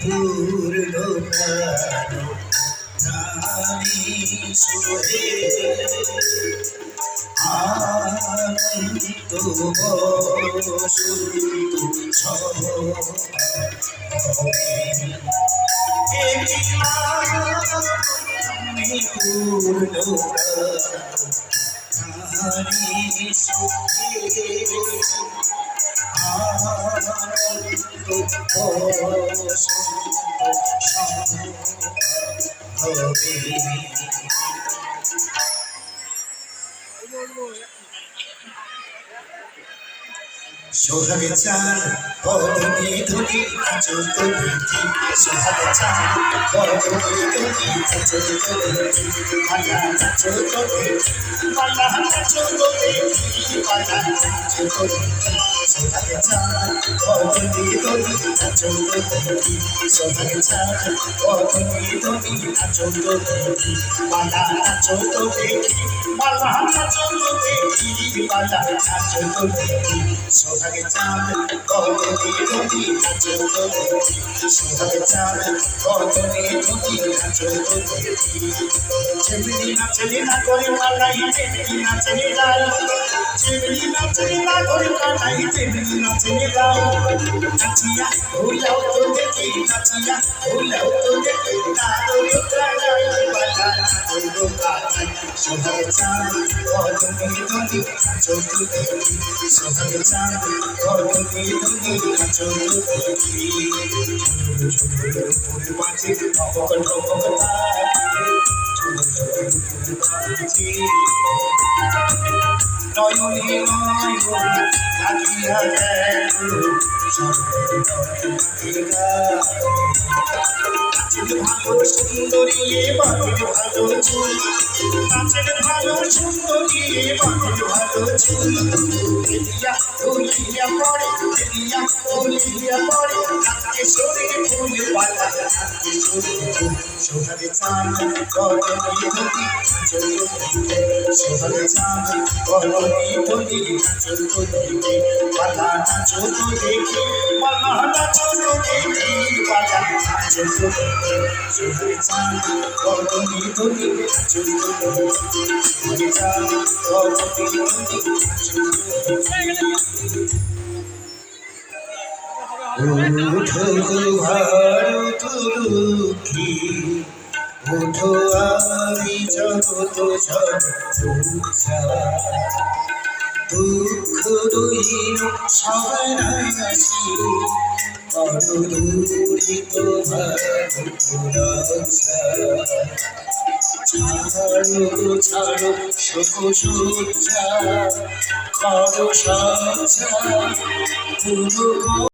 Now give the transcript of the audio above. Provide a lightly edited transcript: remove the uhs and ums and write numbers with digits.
পূর্ণ প্রাণ নামী সুরে আনন্দ পূর্ণ নারী সুখে সোহাগে চাঁদ বদনে ধনি আঁচল দেখি সোহাগে চাঁদ বদনে ধনি আঁচল দেখি মালা আঁচল দেখি মালা আঁচল দেখি মালা আঁচল দেখি সোহাগে চাঁদ বদনে ধনি আঁচল দেখি সোহাগে চাঁদ বদনে ধনি আঁচল দেখি মালা আঁচল দেখি মালা আঁচল দেখি মালা আঁচল দেখি সোহাগে চাঁদ বদনে ধনি আঁচল দেখি সোহাগে চাঁদ বদনে ধনি আঁচল দেখি যেমনি নাচলে না করে পালাই তেমনি নাচলে গাই যেমনি নাচলে না করে পালাই তেমনি নাচলে গাই নাচিয়া ভুলাও তো দেখি নাচিয়া ভুলাও তো দেখি নাচলে গাই বালা নাচল গাই সোহাগে চাঁদ বদনে ধনি আঁচল দেখি সোহাগে চাঁদ বদনে ধনি আঁচল দেখি বাঁচে ভগবান নয়নে নয়ন লাগিয়া দেখো নাচের ভালো সুন্দরী বাঁধের ভালো চুল নাচের ভালো সুন্দরী বাঁধের ভালো চুল এলিয়া ধুলিয়া পড়ে এলিয়া ধুলিয়া পড়ে নাচকে শরীর ফুল পাতা নাচকে শরীর ফুল সোহাগে চাঁদ বদনে ধনি আঁচল দেখি সোহাগে চাঁদ বদনে ধনি আঁচল দেখি মালা আঁচল দেখি মালা আঁচল দেখি মালা আঁচল দেখি সোহাগে চাঁদ বদনে ধনি আঁচল দেখি সোহাগে চাঁদ বদনে ধনি আঁচল দেখি উঠো ভারত লক্ষ্মী উঠো আমি জগত ঝড় দুঃখ রইল সবাইসি করদূরিত ছাড়ো ছাড়ো শোক সজ্জা করো সজ্জা